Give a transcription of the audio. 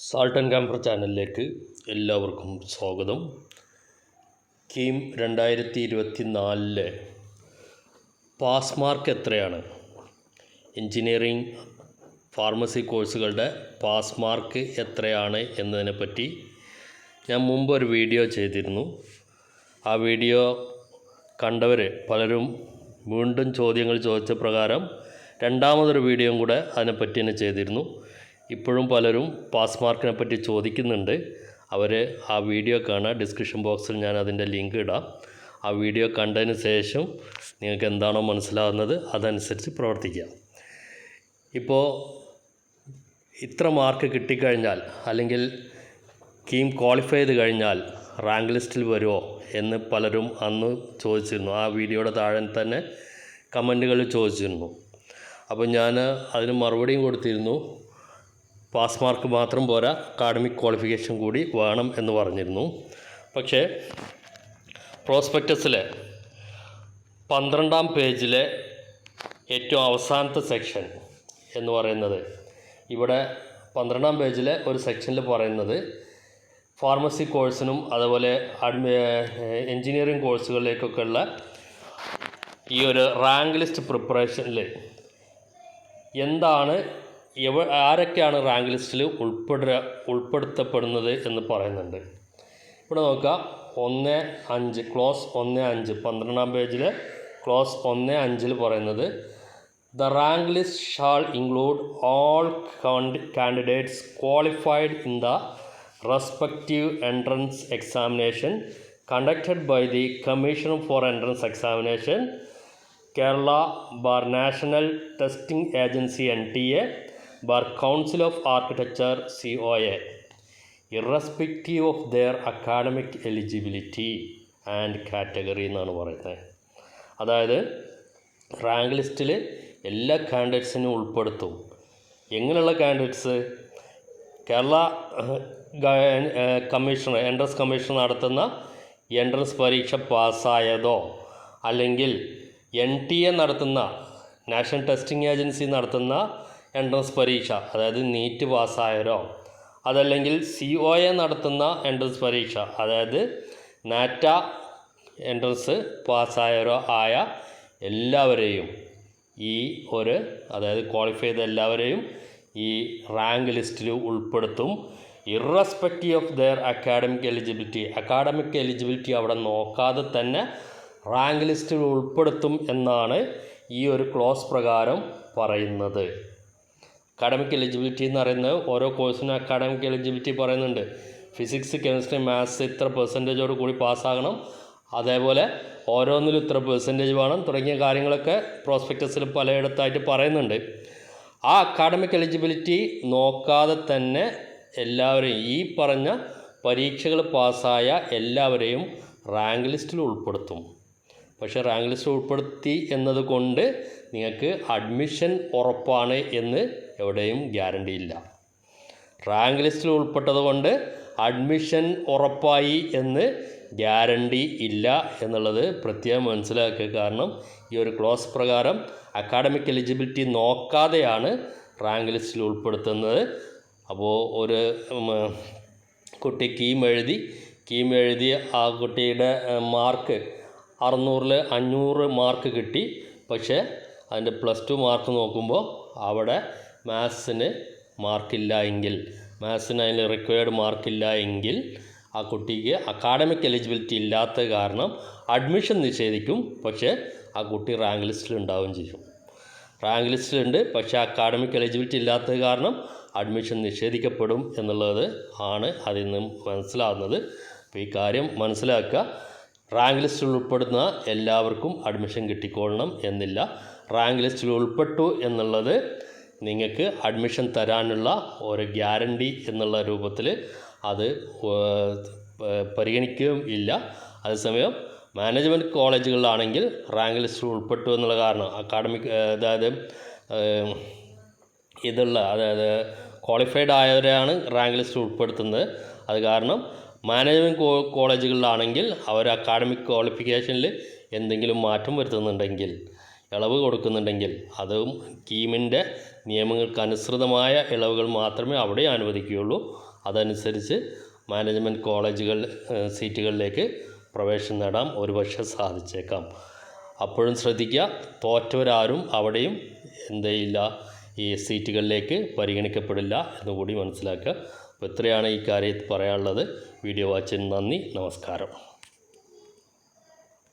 Salt and Gamper ചാനലിലേക്ക് എല്ലാവർക്കും സ്വാഗതം. കീം 2024 പാസ് മാർക്ക് എത്രയാണ്? എൻജിനീയറിംഗ് ഫാർമസി കോഴ്സുകളുടെ പാസ് മാർക്ക് എത്രയാണ് എന്നതിനെപ്പറ്റി ഞാൻ മുമ്പ് ഒരു വീഡിയോ ചെയ്തിരുന്നു. ആ വീഡിയോ കണ്ടവർ പലരും വീണ്ടും ചോദ്യങ്ങൾ ചോദിച്ച പ്രകാരം രണ്ടാമതൊരു വീഡിയോയും കൂടെ അതിനെപ്പറ്റി തന്നെ ചെയ്തിരുന്നു. ഇപ്പോഴും പലരും പാസ് മാർക്കിനെ പറ്റി ചോദിക്കുന്നുണ്ട്. അവർ ആ വീഡിയോ കാണാൻ ഡിസ്ക്രിപ്ഷൻ ബോക്സിൽ ഞാൻ അതിൻ്റെ ലിങ്ക് ഇടാം. ആ വീഡിയോ കണ്ടതിന് ശേഷം നിങ്ങൾക്ക് എന്താണോ മനസ്സിലാകുന്നത് അതനുസരിച്ച് പ്രവർത്തിക്കുക. ഇപ്പോൾ ഇത്ര മാർക്ക് കിട്ടിക്കഴിഞ്ഞാൽ അല്ലെങ്കിൽ കീം ക്വാളിഫൈ ചെയ്ത് കഴിഞ്ഞാൽ റാങ്ക് ലിസ്റ്റിൽ വരുമോ എന്ന് പലരും അന്ന് ചോദിച്ചിരുന്നു. ആ വീഡിയോയുടെ താഴെ തന്നെ കമൻറ്റുകളിൽ ചോദിച്ചിരുന്നു. അപ്പോൾ ഞാൻ അതിന് മറുപടിയും കൊടുത്തിരുന്നു. പാസ് മാർക്ക് മാത്രം പോരാ, അക്കാഡമിക് ക്വാളിഫിക്കേഷൻ കൂടി വേണം എന്ന് പറഞ്ഞിരുന്നു. പക്ഷേ പ്രോസ്പെക്ടസിലെ 12-ാം പേജിലെ ഏറ്റവും അവസാനത്തെ സെക്ഷൻ എന്ന് പറയുന്നത്, ഇവിടെ 12-ാം പേജിലെ ഒരു സെക്ഷനിൽ പറയുന്നത് ഫാർമസി കോഴ്സിനും അതുപോലെ എൻജിനീയറിംഗ് കോഴ്സുകളിലേക്കൊക്കെയുള്ള ഈ ഒരു റാങ്ക് ലിസ്റ്റ് പ്രിപ്പറേഷനിൽ എന്താണ് ആരൊക്കെയാണ് റാങ്ക് ലിസ്റ്റിൽ ഉൾപ്പെടുത്തപ്പെടുന്നത് എന്ന് പറയുന്നുണ്ട്. ഇവിടെ നോക്കുക, 1.5 ക്ലോസ് 1.5 12-ാം പേജിലെ ക്ലോസ് 1.5 പറയുന്നത് the rank list shall include all candidates qualified in the respective entrance examination conducted by the commission for entrance examination, Kerala bar national testing agency NTA, bar council of architecture COA, irrespective of their academic eligibility and category എന്നാണ് പറയുന്നത്. അതായത് rank ലിസ്റ്റിൽ എല്ലാ കാൻഡിഡേറ്റ്സിനും ഉൾപ്പെടുത്തും. എങ്ങനെയുള്ള candidates? Kerala entrance commission നടത്തുന്ന entrance പരീക്ഷ പാസ്സായതോ അല്ലെങ്കിൽ NTA നടത്തുന്ന നാഷണൽ ടെസ്റ്റിംഗ് ഏജൻസി നടത്തുന്ന എൻട്രൻസ് പരീക്ഷ, അതായത് നീറ്റ് പാസ്സായവരോ, അതല്ലെങ്കിൽ COA നടത്തുന്ന എൻട്രൻസ് പരീക്ഷ, അതായത് നാറ്റ എൻട്രൻസ് പാസ്സായവരോ ആയ എല്ലാവരെയും അതായത് ക്വാളിഫൈ ചെയ്ത എല്ലാവരെയും ഈ റാങ്ക് ലിസ്റ്റിൽ ഉൾപ്പെടുത്തും. Irrespective of their academic eligibility അവിടെ നോക്കാതെ തന്നെ റാങ്ക് ലിസ്റ്റിൽ ഉൾപ്പെടുത്തും എന്നാണ് ഈ ഒരു ക്ലോസ് പ്രകാരം പറയുന്നത്. അക്കാഡമിക് എലിജിബിലിറ്റി എന്ന് പറയുന്നത് ഓരോ കോഴ്സിനും അക്കാഡമിക് എലിജിബിലിറ്റി പറയുന്നുണ്ട്. ഫിസിക്സ്, കെമിസ്ട്രി, മാത്സ് ഇത്ര പെർസെൻറ്റേജോട് കൂടി പാസ്സാകണം, അതേപോലെ ഓരോന്നിലും ഇത്ര പെർസെൻറ്റേജ് വേണം തുടങ്ങിയ കാര്യങ്ങളൊക്കെ പ്രോസ്പെക്ടസിൽ പലയിടത്തായിട്ട് പറയുന്നുണ്ട്. ആ അക്കാഡമിക് എലിജിബിലിറ്റി നോക്കാതെ തന്നെ എല്ലാവരെയും ഈ പറഞ്ഞ പരീക്ഷകൾ പാസ്സായ എല്ലാവരെയും റാങ്ക് ലിസ്റ്റിൽ ഉൾപ്പെടുത്തും. പക്ഷേ റാങ്ക് ലിസ്റ്റ് ഉൾപ്പെടുത്തി എന്നതുകൊണ്ട് നിങ്ങൾക്ക് അഡ്മിഷൻ ഉറപ്പാണ് എന്ന് എവിടെയും ഗ്യാരണ്ടി ഇല്ല. റാങ്ക് ലിസ്റ്റിൽ ഉൾപ്പെട്ടത് കൊണ്ട് അഡ്മിഷൻ ഉറപ്പായി എന്ന് ഗ്യാരണ്ടി ഇല്ല എന്നുള്ളത് പ്രത്യേകം മനസ്സിലാക്കുക. കാരണം ഈ ഒരു ക്ലോസ് പ്രകാരം അക്കാഡമിക് എലിജിബിലിറ്റി നോക്കാതെയാണ് റാങ്ക് ലിസ്റ്റിൽ ഉൾപ്പെടുത്തുന്നത്. അപ്പോൾ ഒരു കുട്ടി കീം എഴുതി ആ കുട്ടിയുടെ മാർക്ക് 600-ൽ 500 മാർക്ക് കിട്ടി. പക്ഷേ അതിൻ്റെ +2 മാർക്ക് നോക്കുമ്പോൾ അവിടെ മാത്സിന് അതിൽ റിക്വയർഡ് മാർക്കില്ല എങ്കിൽ ആ കുട്ടിക്ക് അക്കാഡമിക് എലിജിബിലിറ്റി ഇല്ലാത്ത കാരണം അഡ്മിഷൻ നിഷേധിക്കും. പക്ഷേ ആ കുട്ടി റാങ്ക് ലിസ്റ്റിൽ ഉണ്ടാവുകയും ചെയ്യും. റാങ്ക് ലിസ്റ്റിലുണ്ട്, പക്ഷേ അക്കാഡമിക് എലിജിബിലിറ്റി ഇല്ലാത്തത് കാരണം അഡ്മിഷൻ നിഷേധിക്കപ്പെടും എന്നുള്ളത് ആണ് അതിൽ നിന്നും മനസ്സിലാകുന്നത്. അപ്പോൾ ഈ കാര്യം മനസ്സിലാക്കുക. റാങ്ക് ലിസ്റ്റിൽ ഉൾപ്പെടുന്ന എല്ലാവർക്കും അഡ്മിഷൻ കിട്ടിക്കൊള്ളണം എന്നില്ല. റാങ്ക് ലിസ്റ്റിൽ ഉൾപ്പെട്ടു എന്നുള്ളത് നിങ്ങൾക്ക് അഡ്മിഷൻ തരാനുള്ള ഒരു ഗ്യാരണ്ടി എന്നുള്ള രൂപത്തിൽ അത് പരിഗണിക്കുകയും ഇല്ല. അതേസമയം മാനേജ്മെൻറ്റ് കോളേജുകളിലാണെങ്കിൽ റാങ്ക് ലിസ്റ്റിൽ ഉൾപ്പെട്ടു എന്നുള്ള കാരണം അതായത് ക്വാളിഫൈഡ് ആയവരെയാണ് റാങ്ക് ലിസ്റ്റിൽ ഉൾപ്പെടുത്തുന്നത്. അത് കാരണം മാനേജ്മെൻറ്റ് കോളേജുകളിലാണെങ്കിൽ അവർ അക്കാഡമിക് ക്വാളിഫിക്കേഷനിൽ എന്തെങ്കിലും മാറ്റം വരുത്തുന്നുണ്ടെങ്കിൽ, ഇളവ് കൊടുക്കുന്നുണ്ടെങ്കിൽ, അതും കീമിൻ്റെ നിയമങ്ങൾക്ക് അനുസൃതമായ ഇളവുകൾ മാത്രമേ അവിടെ അനുവദിക്കുകയുള്ളൂ. അതനുസരിച്ച് മാനേജ്മെൻറ്റ് കോളേജുകൾ സീറ്റുകളിലേക്ക് പ്രവേശനം നേടാം, ഒരുപക്ഷെ സാധിച്ചേക്കാം. അപ്പോഴും ശ്രദ്ധിക്കുക, തോറ്റവരാരും അവിടെയും എന്ത് ചെയ്യില്ല, ഈ സീറ്റുകളിലേക്ക് പരിഗണിക്കപ്പെടില്ല എന്നുകൂടി മനസ്സിലാക്കുക. അപ്പോൾ ഇത്രയാണ് ഈ കാര്യത്തിൽ പറയാനുള്ളത്. വീഡിയോ വാച്ചിന് നന്ദി, നമസ്കാരം.